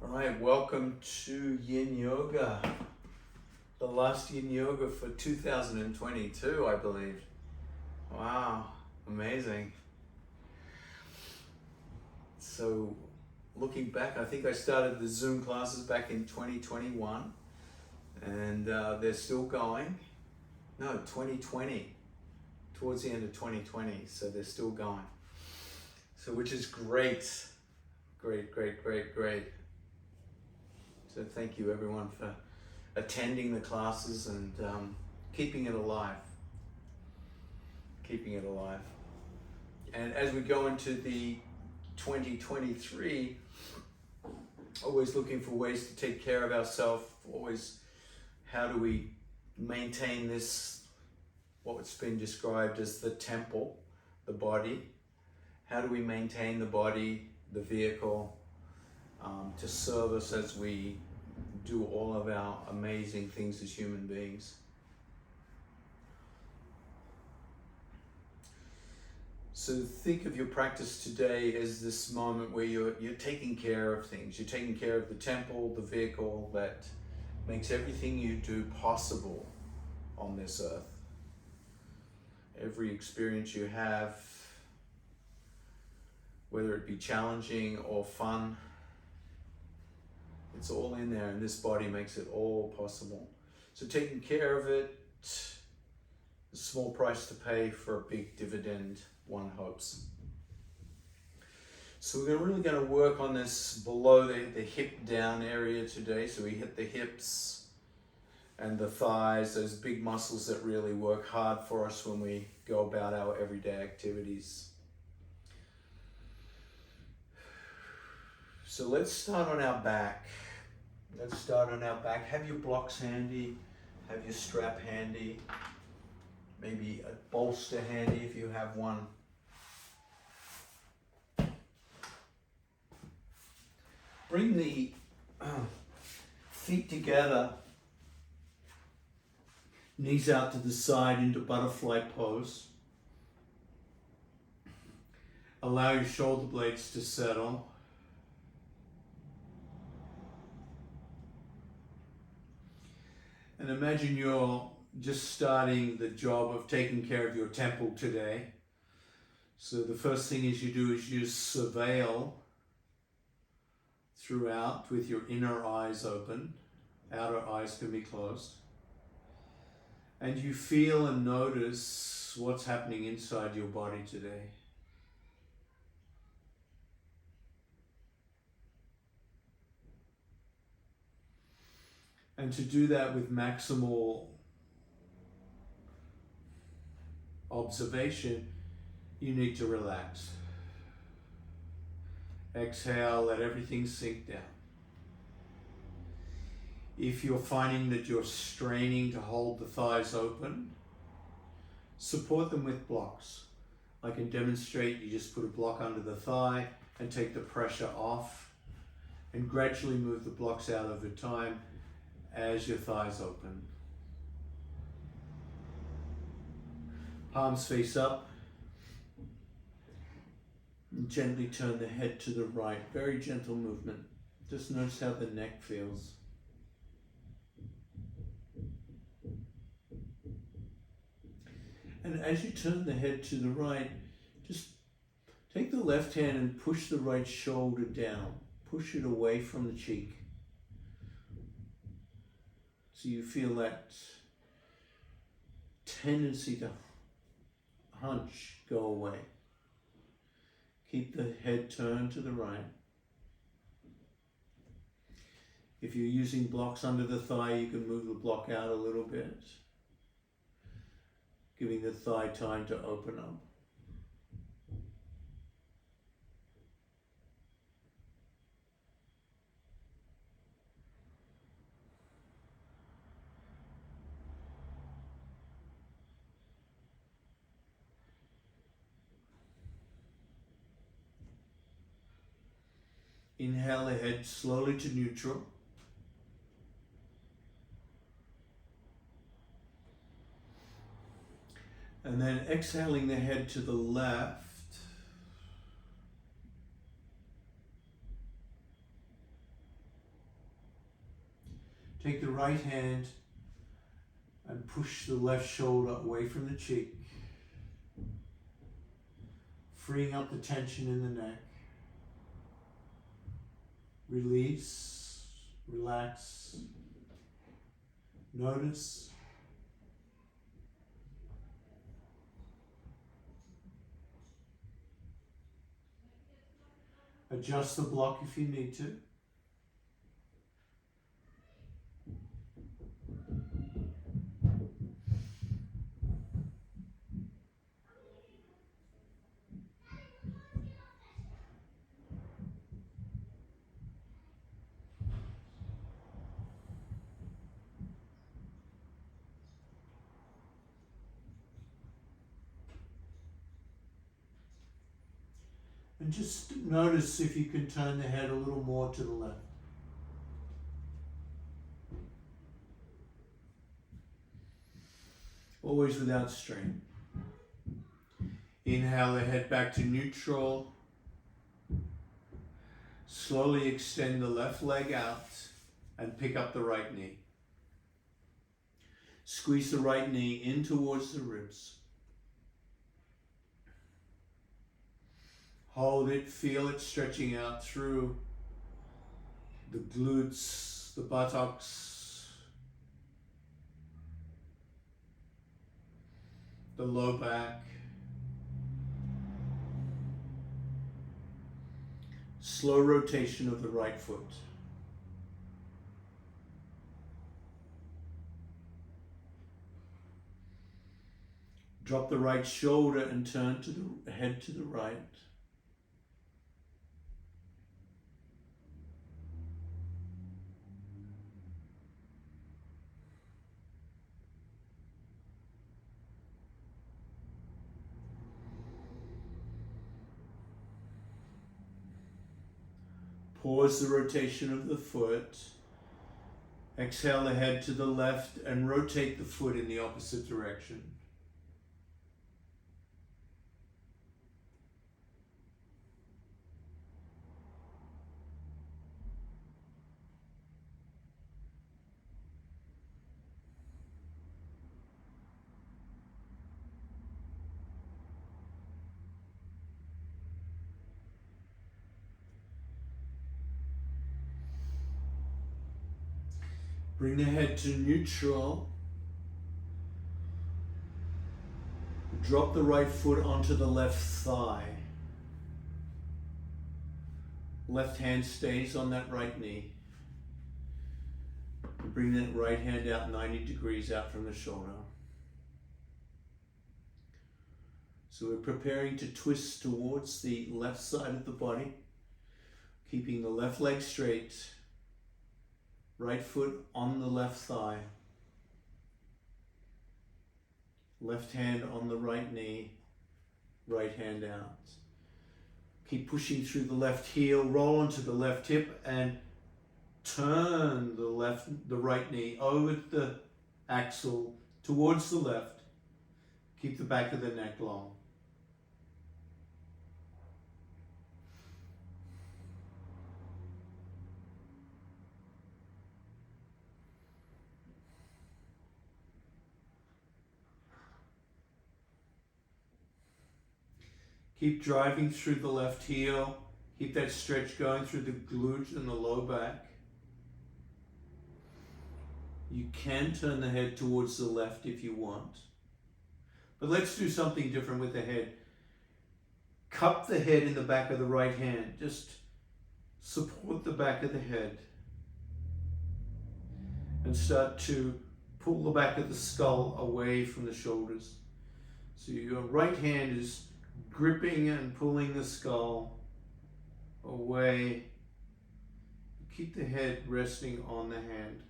All right, welcome to Yin Yoga, the last Yin Yoga for 2022, I believe. Wow, amazing. So, looking back, I think I started the Zoom classes back in 2021, and they're still going. No, 2020, towards the end of 2020, so they're still going. So, which is great. Great. So thank you everyone for attending the classes and keeping it alive. And as we go into the 2023, always looking for ways to take care of ourselves, always how do we maintain this, what's been described as the temple, the body. How do we maintain the body, the vehicle, to serve us as we do all of our amazing things as human beings. So think of your practice today as this moment where you're taking care of things. You're taking care of the temple, the vehicle that makes everything you do possible on this earth. Every experience you have, whether it be challenging or fun, it's all in there, and this body makes it all possible. So taking care of it, a small price to pay for a big dividend, one hopes. So we're really going to work on this below the hip down area today. So we hit the hips and the thighs, those big muscles that really work hard for us when we go about our everyday activities. So let's start on our back. Have your blocks handy, have your strap handy, maybe a bolster handy if you have one. Bring the feet together, knees out to the side into butterfly pose. Allow your shoulder blades to settle. And imagine you're just starting the job of taking care of your temple today. So the first thing is you surveil throughout with your inner eyes open. Outer eyes can be closed. And you feel and notice what's happening inside your body today. And to do that with maximal observation, you need to relax. Exhale, let everything sink down. If you're finding that you're straining to hold the thighs open, support them with blocks. I can demonstrate, you just put a block under the thigh and take the pressure off and gradually move the blocks out over time as your thighs open. Palms face up. And gently turn the head to the right. Very gentle movement. Just notice how the neck feels. And as you turn the head to the right, just take the left hand and push the right shoulder down. Push it away from the cheek. So you feel that tendency to hunch go away. Keep the head turned to the right. If you're using blocks under the thigh, you can move the block out a little bit, giving the thigh time to open up. Inhale the head slowly to neutral. And then exhaling the head to the left. Take the right hand and push the left shoulder away from the cheek, freeing up the tension in the neck. Release, relax, notice. Adjust the block if you need to. And just notice if you can turn the head a little more to the left. Always without strain. Inhale the head back to neutral. Slowly extend the left leg out and pick up the right knee. Squeeze the right knee in towards the ribs. Hold it, feel it stretching out through the glutes, the buttocks, the low back. Slow rotation of the right foot. Drop the right shoulder and turn to the head to the right. Pause the rotation of the foot. Exhale the head to the left and rotate the foot in the opposite direction. Bring the head to neutral. Drop the right foot onto the left thigh. Left hand stays on that right knee. Bring that right hand out 90 degrees out from the shoulder. So we're preparing to twist towards the left side of the body, keeping the left leg straight. Right foot on the left thigh. Left hand on the right knee. Right hand out. Keep pushing through the left heel. Roll onto the left hip and turn the right knee over the axle towards the left. Keep the back of the neck long. Keep driving through the left heel. Keep that stretch going through the glutes and the low back. You can turn the head towards the left if you want. But let's do something different with the head. Cup the head in the back of the right hand. Just support the back of the head. And start to pull the back of the skull away from the shoulders. So your right hand is gripping and pulling the skull away. Keep the head resting on the hand.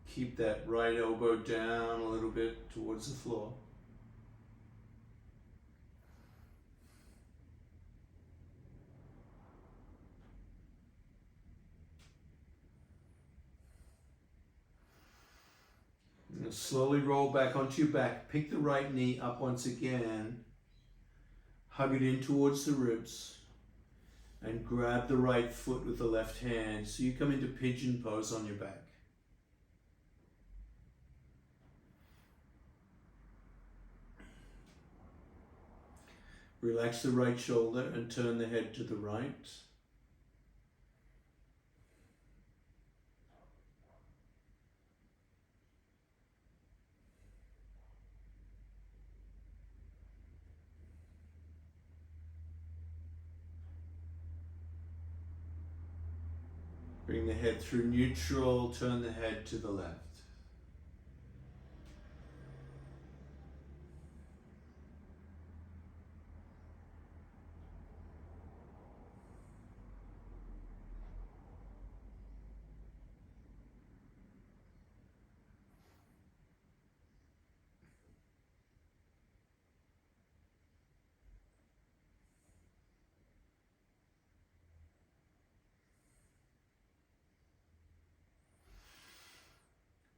Keep that right elbow down a little bit towards the floor. Slowly roll back onto your back. Pick the right knee up once again. Hug it in towards the ribs and grab the right foot with the left hand so you come into pigeon pose on your back. Relax the right shoulder and turn the head to the right. Bring the head through neutral, turn the head to the left.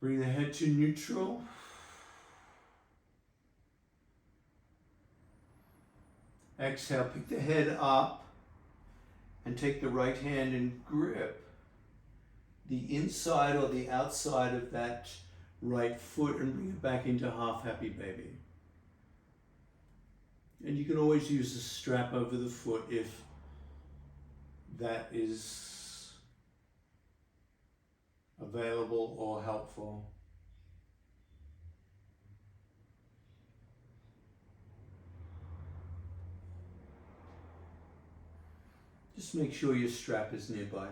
Bring the head to neutral. Exhale, pick the head up and take the right hand and grip the inside or the outside of that right foot and bring it back into half happy baby. And you can always use a strap over the foot if that is available or helpful. Just make sure your strap is nearby.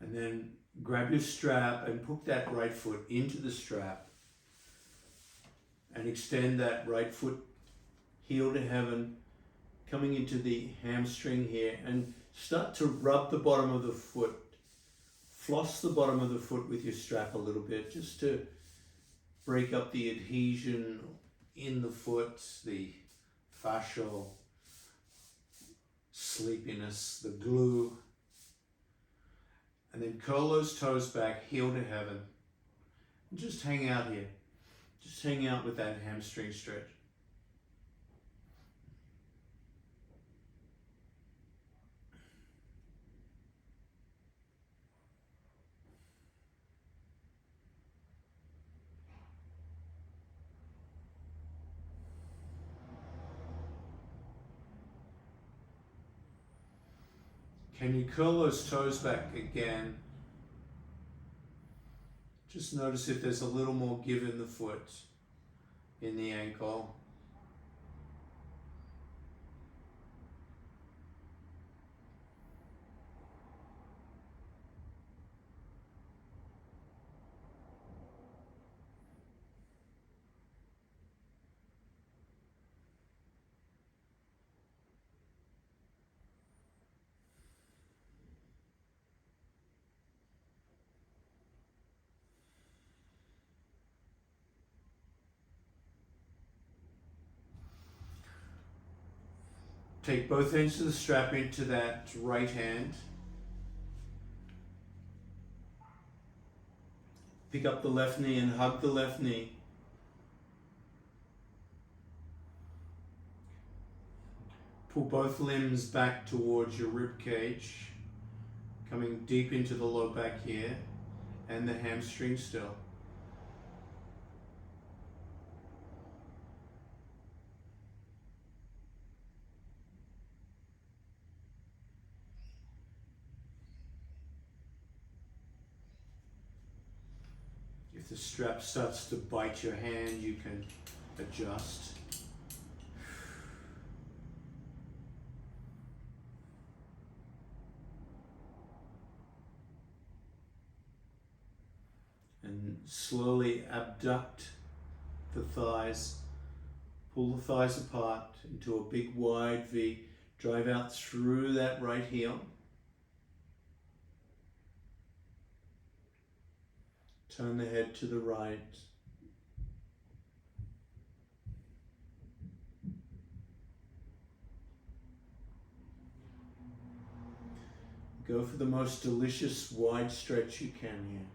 And then grab your strap and put that right foot into the strap and extend that right foot heel to heaven, coming into the hamstring here, and start to rub the bottom of the foot. Floss the bottom of the foot with your strap a little bit just to break up the adhesion in the foot, the fascial sleepiness, the glue. And then curl those toes back, heel to heaven. And just hang out here. Just hang out with that hamstring stretch. Can you curl those toes back again? Just notice if there's a little more give in the foot, in the ankle. Take both ends of the strap into that right hand. Pick up the left knee and hug the left knee. Pull both limbs back towards your rib cage, coming deep into the low back here, and the hamstring still. If the strap starts to bite your hand, you can adjust. slowly abduct the thighs. Pull the thighs apart into a big wide V. Drive out through that right heel. Turn the head to the right. Go for the most delicious wide stretch you can here.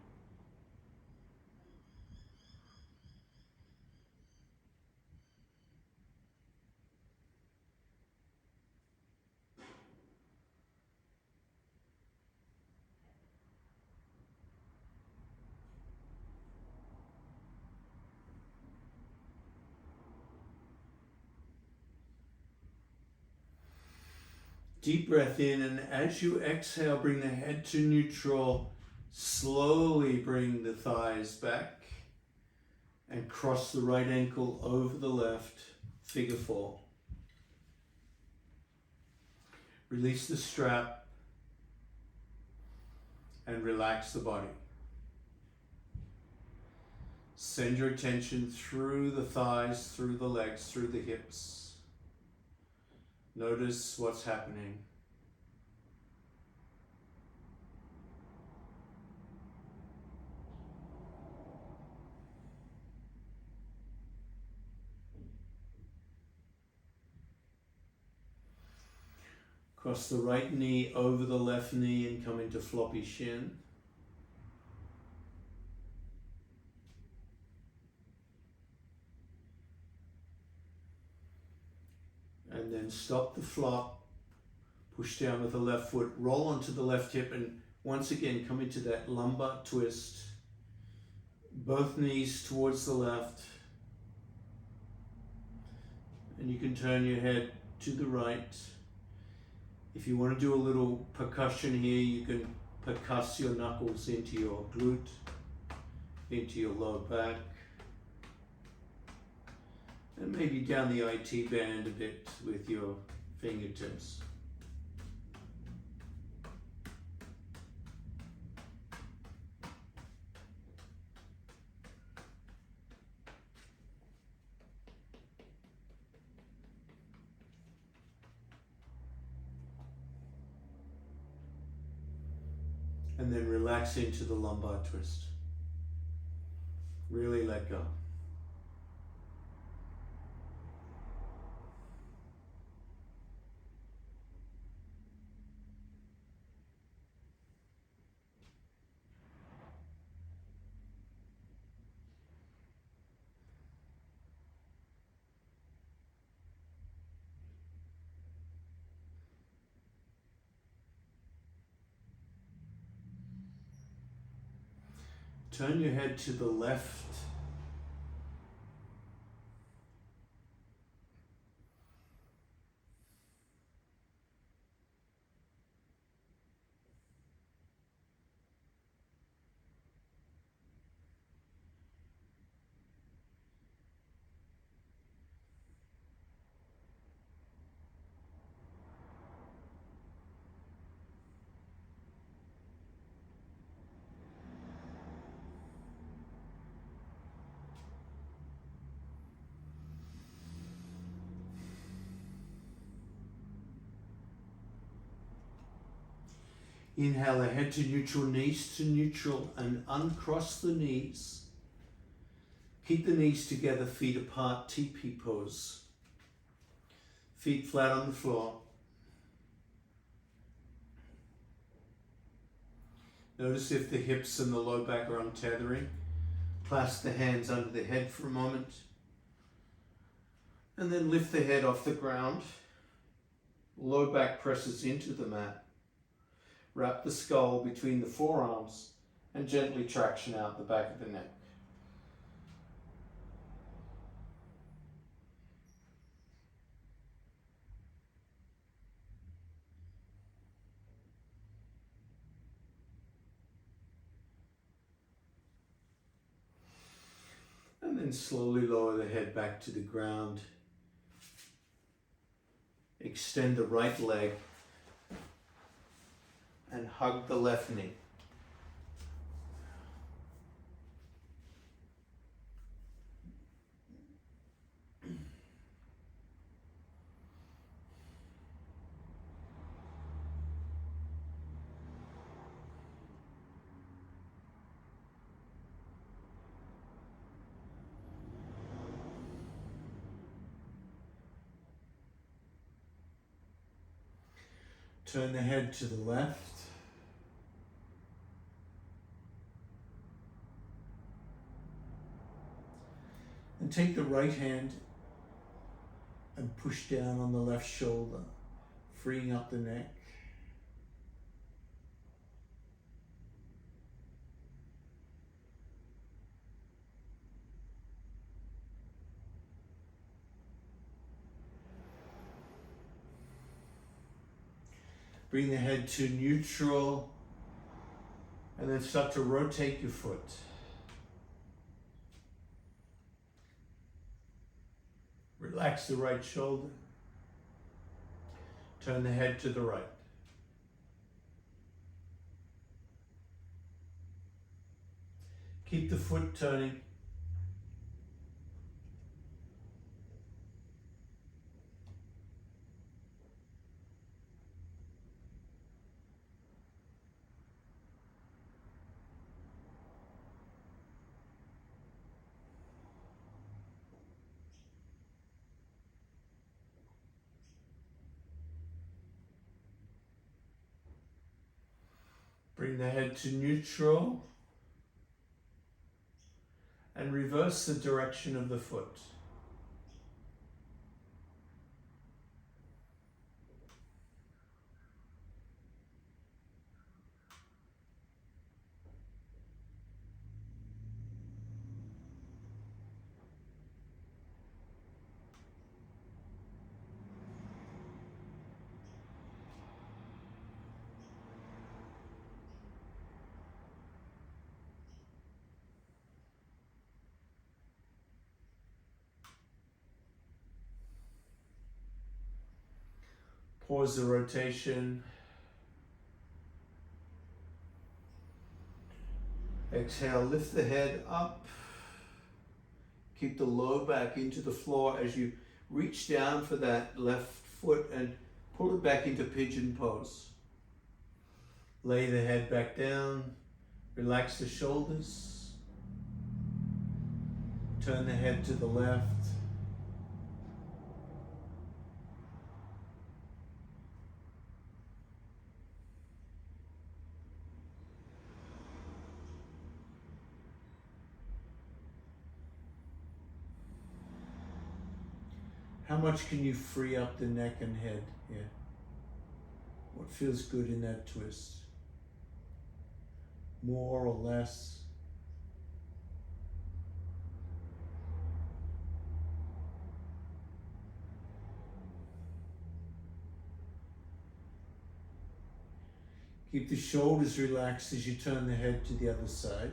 Deep breath in, and as you exhale, bring the head to neutral. Slowly bring the thighs back and cross the right ankle over the left, figure four. Release the strap and relax the body. Send your attention through the thighs, through the legs, through the hips. Notice what's happening. Cross the right knee over the left knee and come into floppy shin. And then stop the flop. Push down with the left foot, roll onto the left hip, and once again come into that lumbar twist. Both knees towards the left. And you can turn your head to the right. If you want to do a little percussion here, you can percuss your knuckles into your glute, into your lower back. And maybe down the IT band a bit with your fingertips. And then relax into the lumbar twist. Really let go. Turn your head to the left. Inhale the head to neutral, knees to neutral, and uncross the knees. Keep the knees together, feet apart, TP pose. Feet flat on the floor. Notice if the hips and the low back are untethering. Clasp the hands under the head for a moment. And then lift the head off the ground. Low back presses into the mat. Wrap the skull between the forearms and gently traction out the back of the neck. And then slowly lower the head back to the ground. Extend the right leg and hug the left knee. Turn the head to the left. And take the right hand and push down on the left shoulder, freeing up the neck. Bring the head to neutral and then start to rotate your foot. Relax the right shoulder. Turn the head to the right. Keep the foot turning. Bring the head to neutral and reverse the direction of the foot. Pause the rotation. Exhale, lift the head up. Keep the low back into the floor as you reach down for that left foot and pull it back into pigeon pose. Lay the head back down. Relax the shoulders. Turn the head to the left. How much can you free up the neck and head here? What feels good in that twist? More or less? Keep the shoulders relaxed as you turn the head to the other side.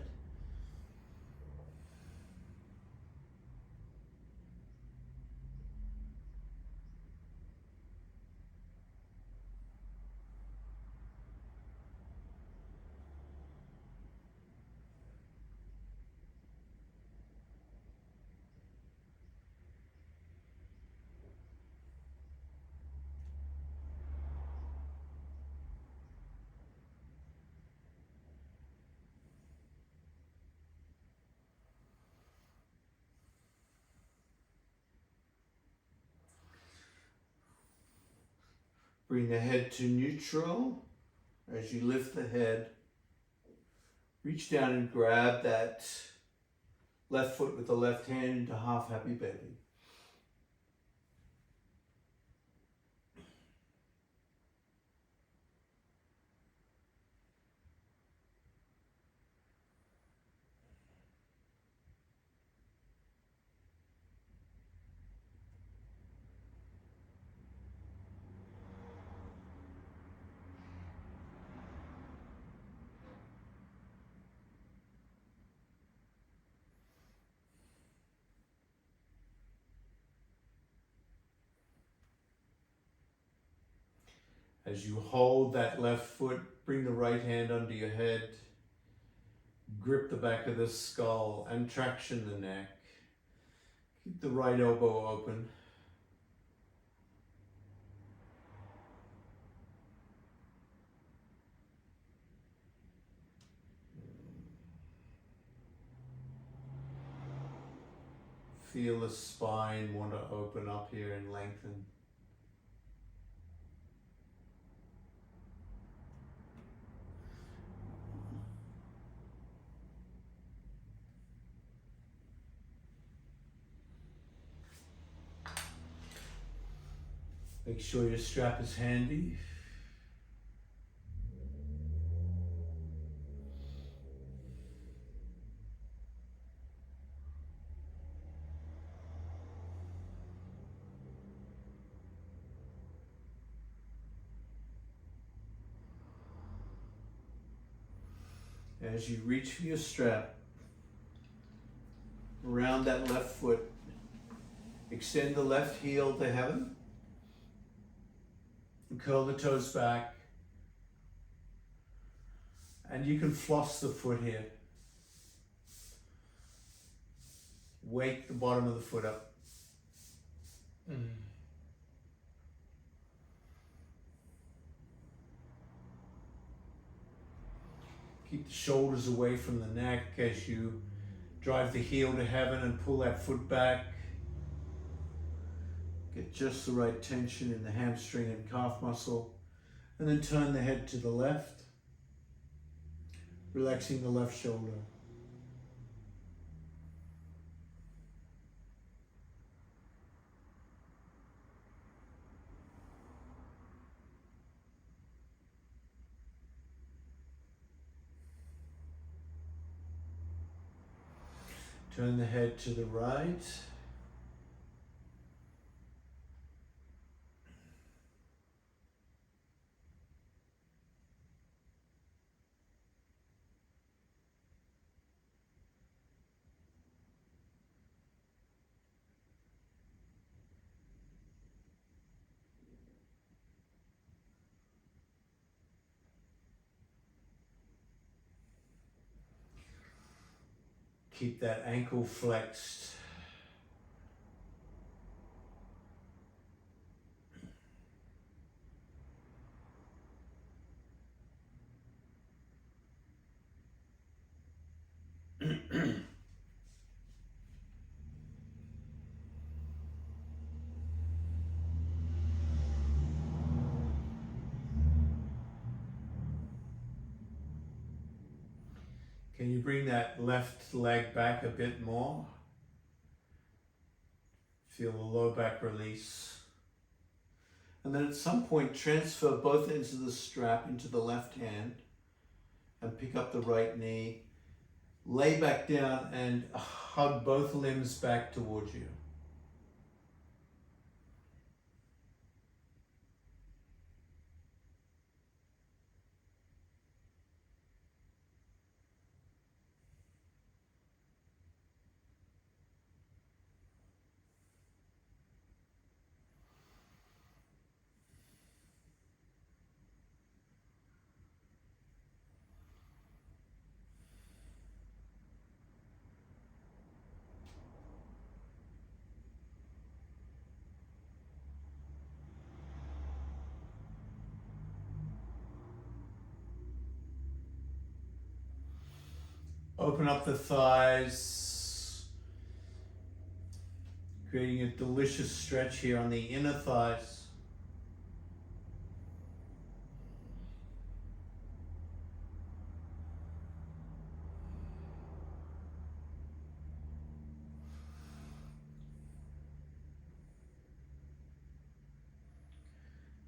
Bring the head to neutral as you lift the head. Reach down and grab that left foot with the left hand into half happy baby. As you hold that left foot, bring the right hand under your head. Grip the back of the skull and traction the neck. Keep the right elbow open. Feel the spine want to open up here and lengthen. Make sure your strap is handy. As you reach for your strap, around that left foot, extend the left heel to heaven, and curl the toes back, and you can floss the foot here. Wake the bottom of the foot up. Keep the shoulders away from the neck as you drive the heel to heaven and pull that foot back. Get just the right tension in the hamstring and calf muscle. And then turn the head to the left, relaxing the left shoulder. Turn the head to the right. Keep that ankle flexed. Can you bring that left leg back a bit more? Feel the low back release. And then at some point transfer both ends of the strap into the left hand and pick up the right knee. Lay back down and hug both limbs back towards you. Open up the thighs, creating a delicious stretch here on the inner thighs.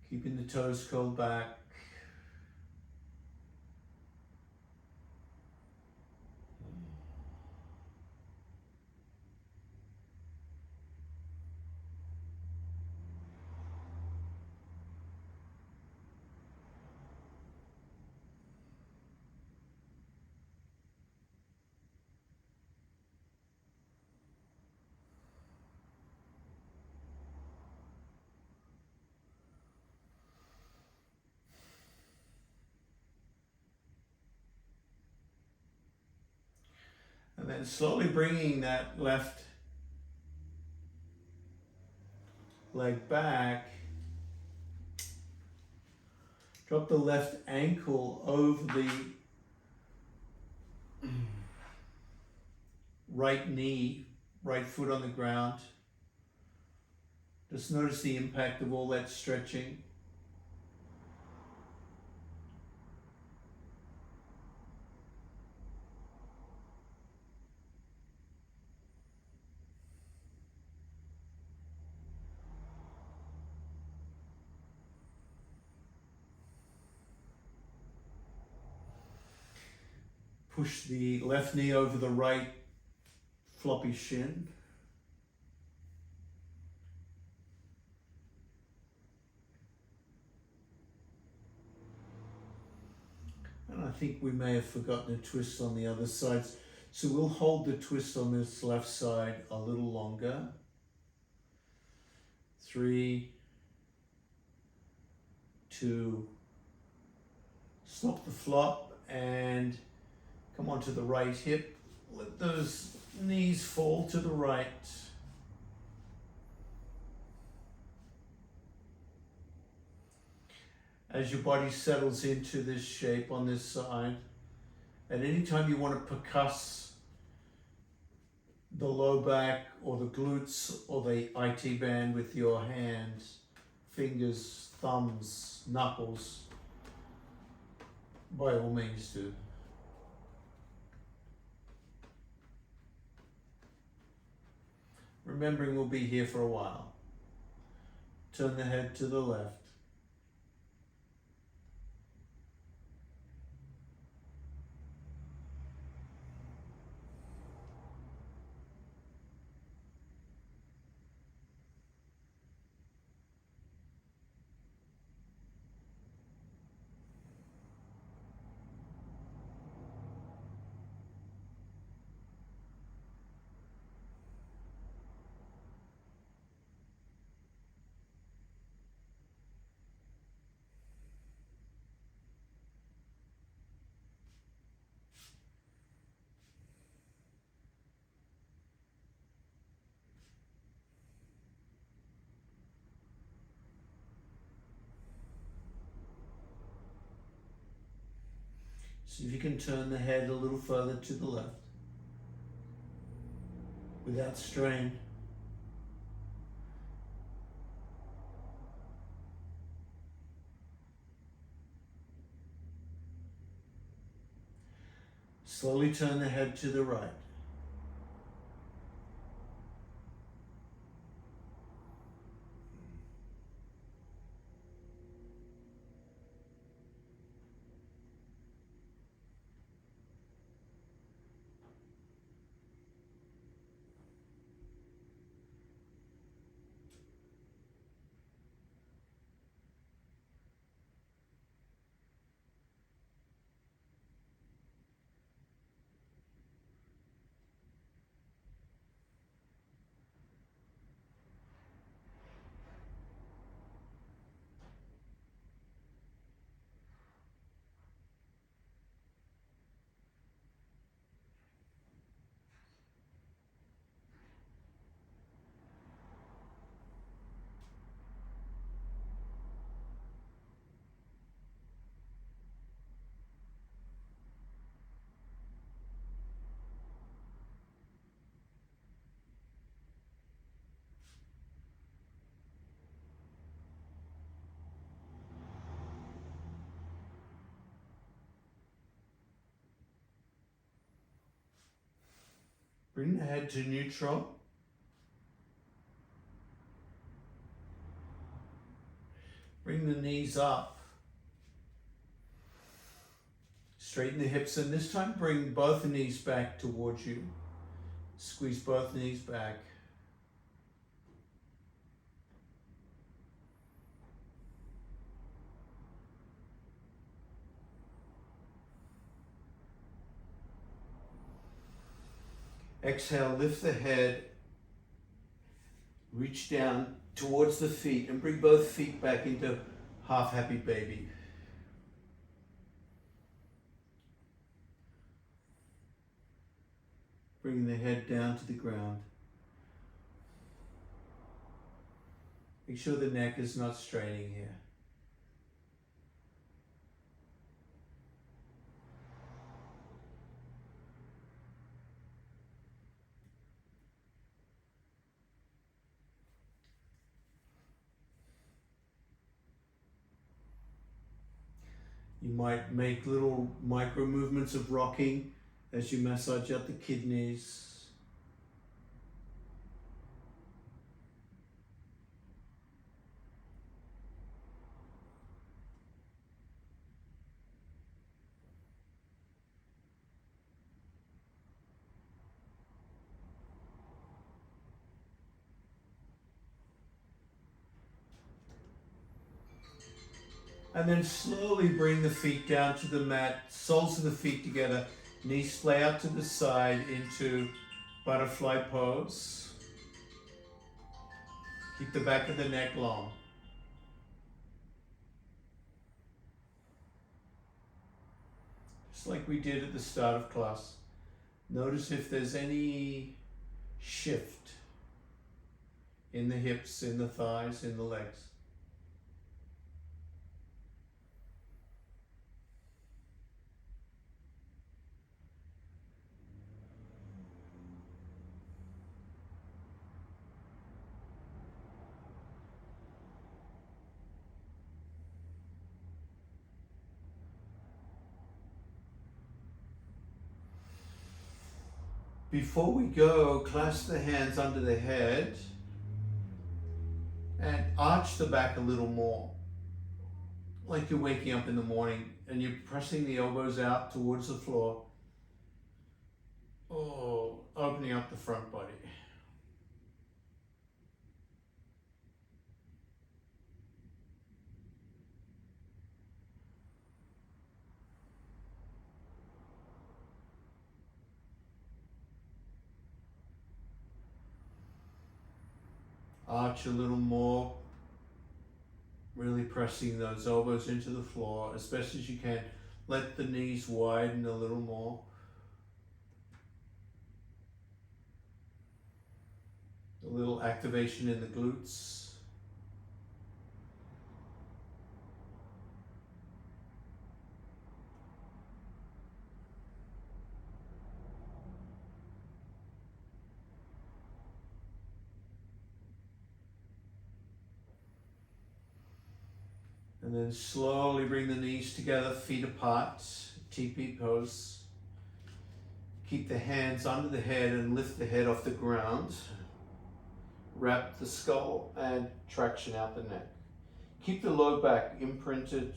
Keeping the toes curled back. And then slowly bringing that left leg back. Drop the left ankle over the right knee, right foot on the ground. Just notice the impact of all that stretching. Push the left knee over the right floppy shin. And I think we may have forgotten a twist on the other side. So we'll hold the twist on this left side a little longer. 3, 2, stop the flop and come onto the right hip. Let those knees fall to the right. As your body settles into this shape on this side, at any time you want to percuss the low back or the glutes or the IT band with your hands, fingers, thumbs, knuckles, by all means do. Remembering we'll be here for a while. Turn the head to the left. See if you can turn the head a little further to the left without strain. Slowly turn the head to the right. Bring the head to neutral. Bring the knees up. Straighten the hips, and this time bring both the knees back towards you. Squeeze both knees back. Exhale, lift the head. Reach down towards the feet and bring both feet back into half happy baby. Bring the head down to the ground. Make sure the neck is not straining here. You might make little micro movements of rocking as you massage out the kidneys. And then slowly bring the feet down to the mat, soles of the feet together, knees splay out to the side into butterfly pose. Keep the back of the neck long. Just like we did at the start of class. Notice if there's any shift in the hips, in the thighs, in the legs. Before we go, clasp the hands under the head and arch the back a little more. Like you're waking up in the morning and you're pressing the elbows out towards the floor. Oh, opening up the front body. Arch a little more, really pressing those elbows into the floor as best as you can. Let the knees widen a little more. A little activation in the glutes. And then slowly bring the knees together, feet apart, TP pose. Keep the hands under the head and lift the head off the ground. Wrap the skull and traction out the neck. Keep the low back imprinted.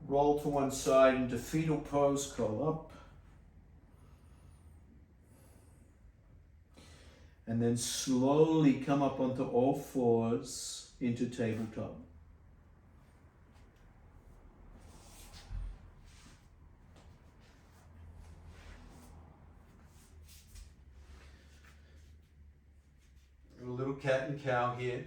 Roll to one side into fetal pose, curl up. And then slowly come up onto all fours into tabletop. A little cat and cow here.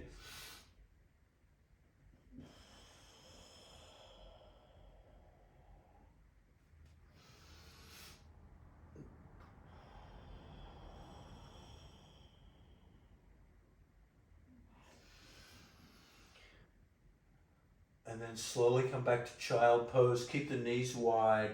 And then slowly come back to child pose. Keep the knees wide.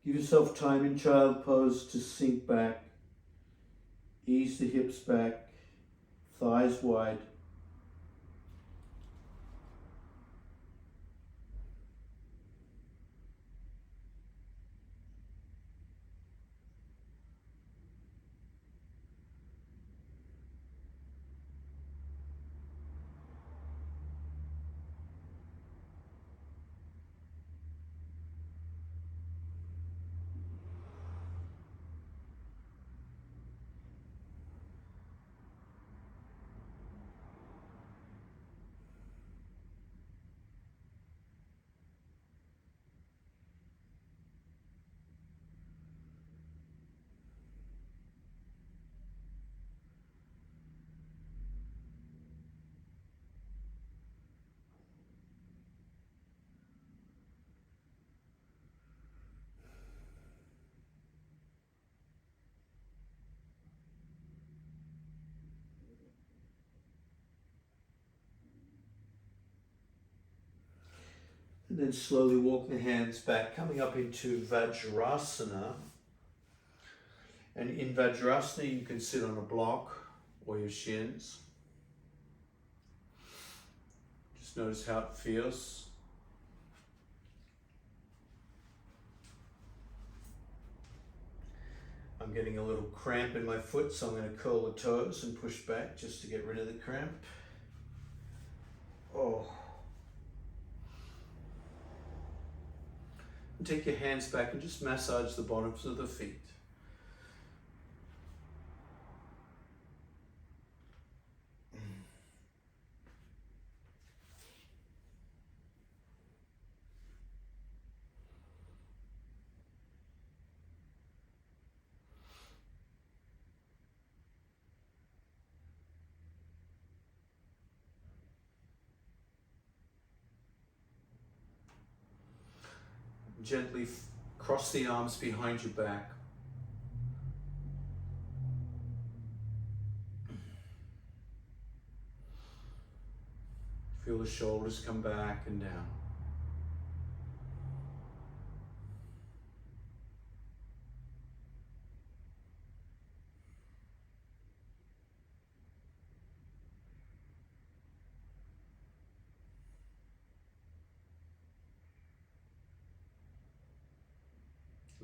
Give yourself time in child pose to sink back. Ease the hips back, thighs wide. And then slowly walk the hands back, coming up into Vajrasana. And in Vajrasana, you can sit on a block or your shins. Just notice how it feels. I'm getting a little cramp in my foot, so I'm going to curl the toes and push back just to get rid of the cramp. Oh. And take your hands back and just massage the bottoms of the feet. Gently cross the arms behind your back. Feel the shoulders come back and down.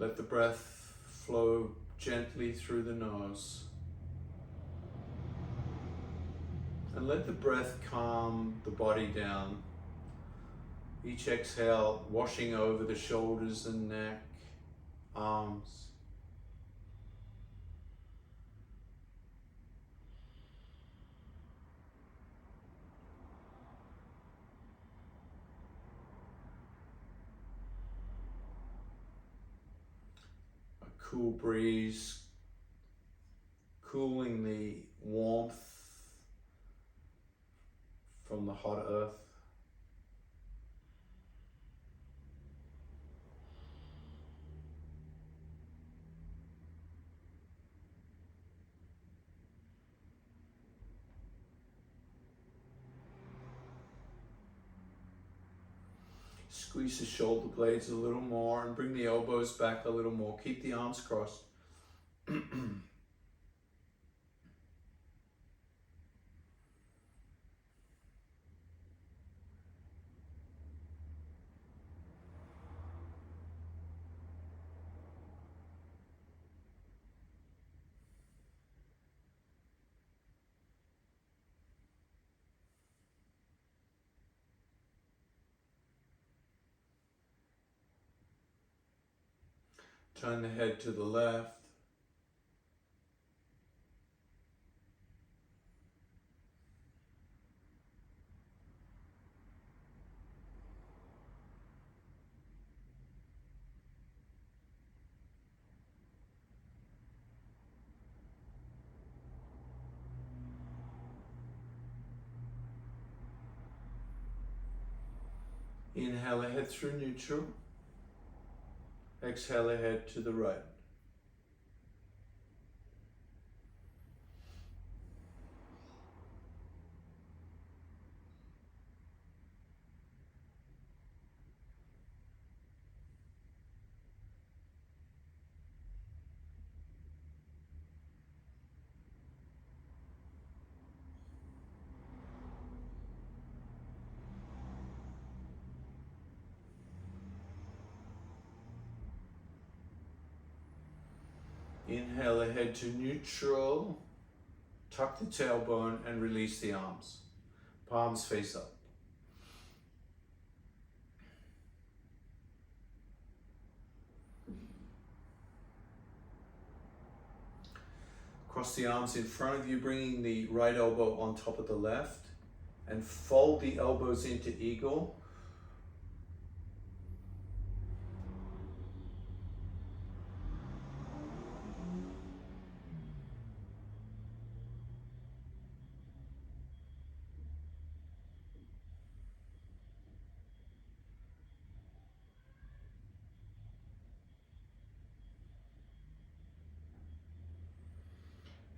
Let the breath flow gently through the nose. And let the breath calm the body down. Each exhale washing over the shoulders and neck, arms. A cool breeze, cooling the warmth from the hot earth. Squeeze the shoulder blades a little more and bring the elbows back a little more. Keep the arms crossed. Turn the head to the left. Inhale ahead through neutral. Exhale ahead to the right. Inhale ahead to neutral. Tuck the tailbone and release the arms. Palms face up. Cross the arms in front of you, bringing the right elbow on top of the left, and fold the elbows into eagle.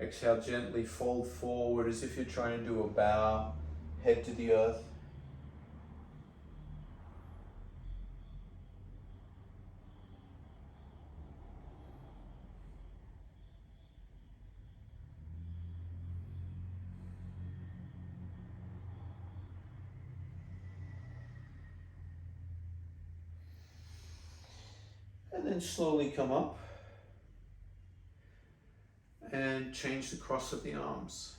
Exhale, gently fold forward as if you're trying to do a bow, head to the earth. And slowly come up and change the cross of the arms.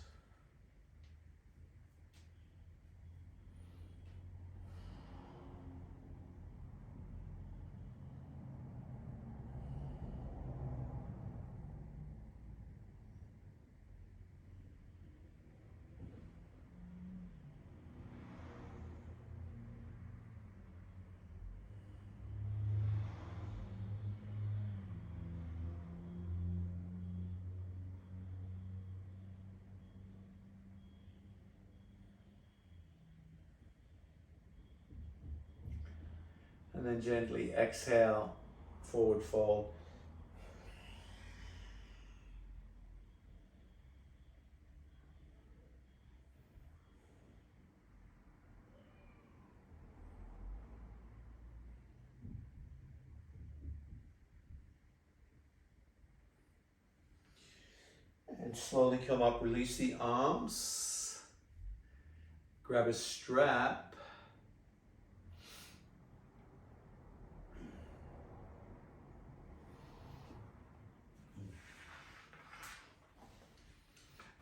And then gently exhale, forward fold. And slowly come up, release the arms. Grab a strap.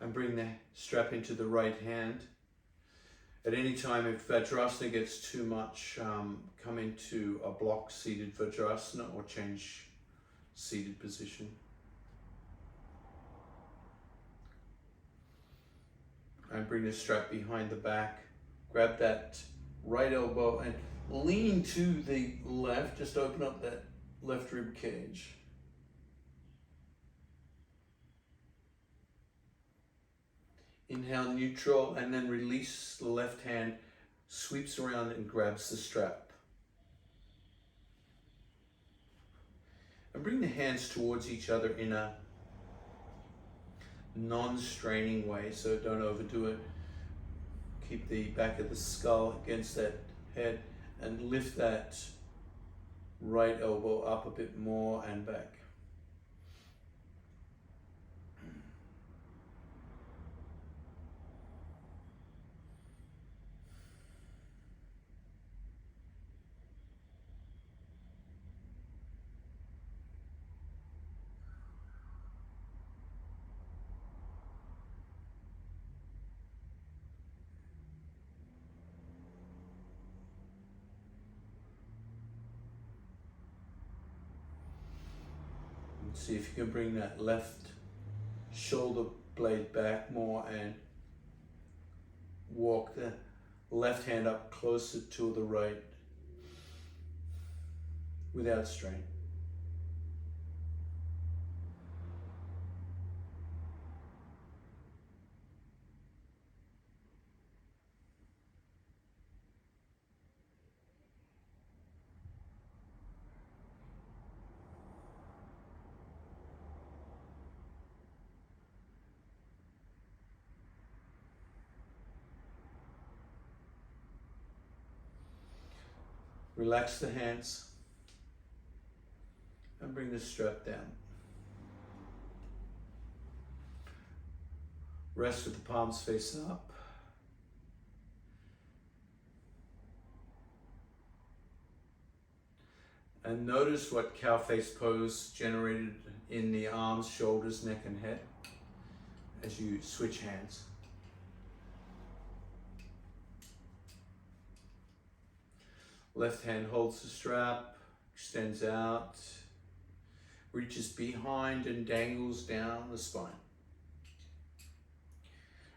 And bring the strap into the right hand. At any time, if Vajrasana gets too much, come into a block seated Vajrasana or change seated position. And bring the strap behind the back. Grab that right elbow and lean to the left. Just open up that left rib cage. Inhale neutral and then release the left hand, sweeps around and grabs the strap. And bring the hands towards each other in a non-straining way, so don't overdo it. Keep the back of the skull against that head and lift that right elbow up a bit more and back. And see if you can bring that left shoulder blade back more and walk the left hand up closer to the right without strain. Relax the hands and bring the strap down. Rest with the palms face up. And notice what cow face pose generated in the arms, shoulders, neck and head as you switch hands. Left hand holds the strap, extends out, reaches behind and dangles down the spine.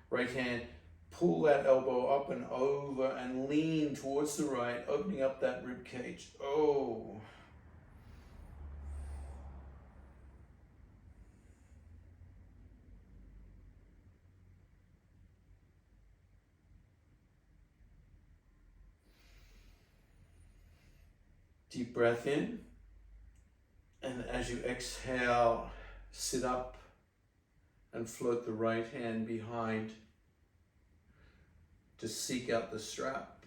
Right hand, pull that elbow up and over and lean towards the right, opening up that rib cage. Oh. Deep breath in, and as you exhale, sit up and float the right hand behind to seek out the strap.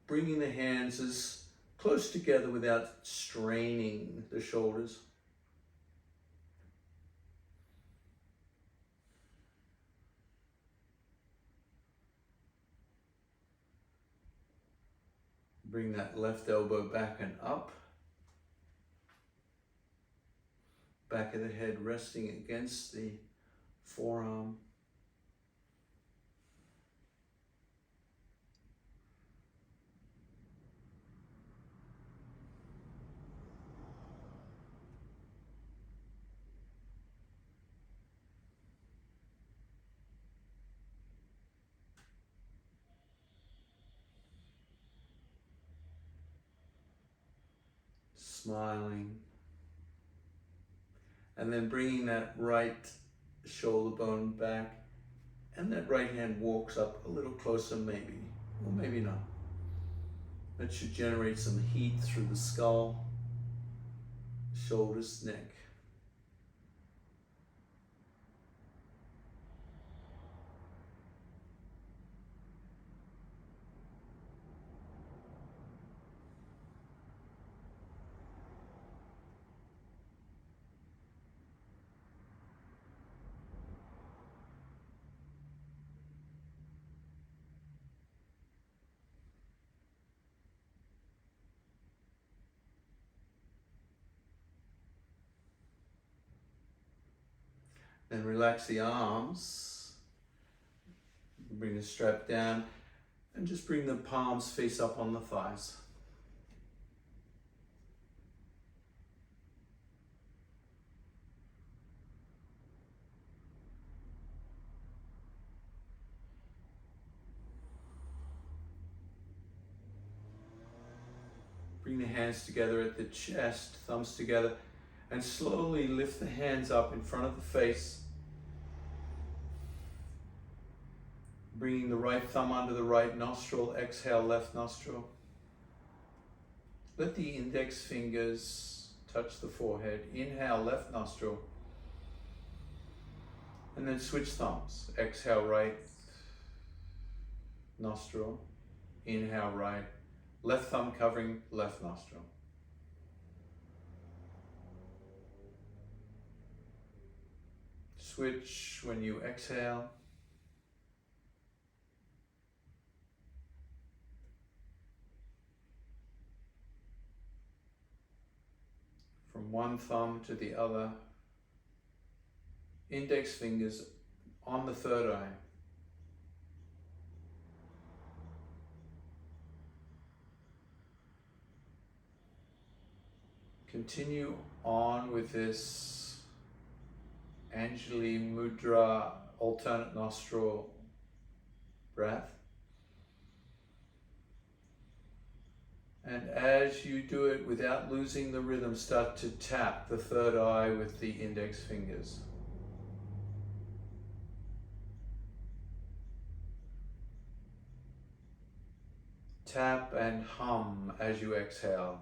Bringing the hands as close together without straining the shoulders. Bring that left elbow back and up. Back of the head resting against the forearm. Smiling. And then bringing that right shoulder bone back, and that right hand walks up a little closer maybe, or maybe not. That should generate some heat through the skull, shoulders, neck. Then relax the arms. Bring the strap down and just bring the palms face up on the thighs. Bring the hands together at the chest, thumbs together, and slowly lift the hands up in front of the face. Bringing the right thumb under the right nostril, exhale left nostril. Let the index fingers touch the forehead. Inhale left nostril. And then switch thumbs. Exhale right nostril. Inhale right. Left thumb covering left nostril. Switch when you exhale. From one thumb to the other. Index fingers on the third eye. Continue on with this Anjali Mudra alternate nostril breath. And as you do it, without losing the rhythm, start to tap the third eye with the index fingers. Tap and hum as you exhale.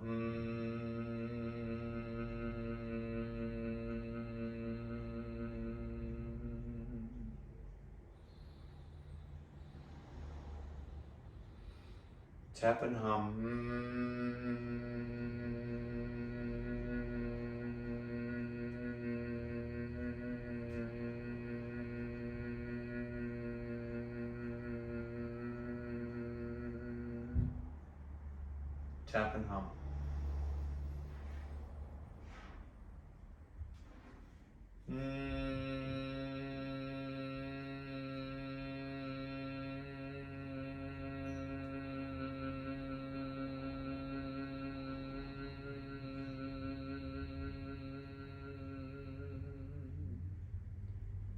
Tap and hum. Tap and hum.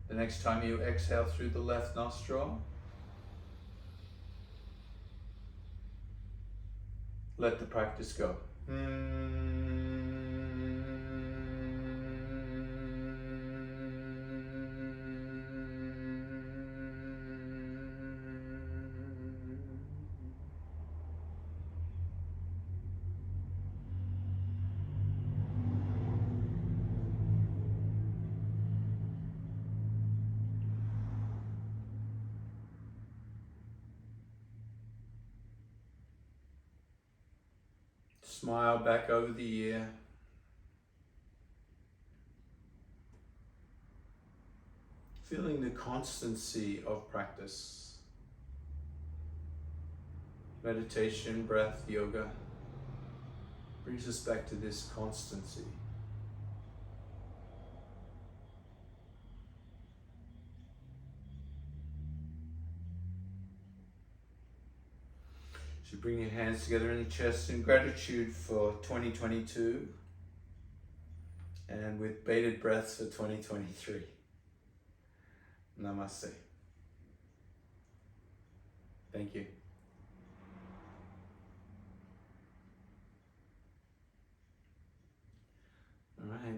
The next time you exhale through the left nostril, let the practice go. Smile back over the ear. Feeling the constancy of practice. meditation, breath, yoga brings us back to this constancy. So bring your hands together in the chest in gratitude for 2022 and with bated breaths for 2023. Namaste. Thank you. All right.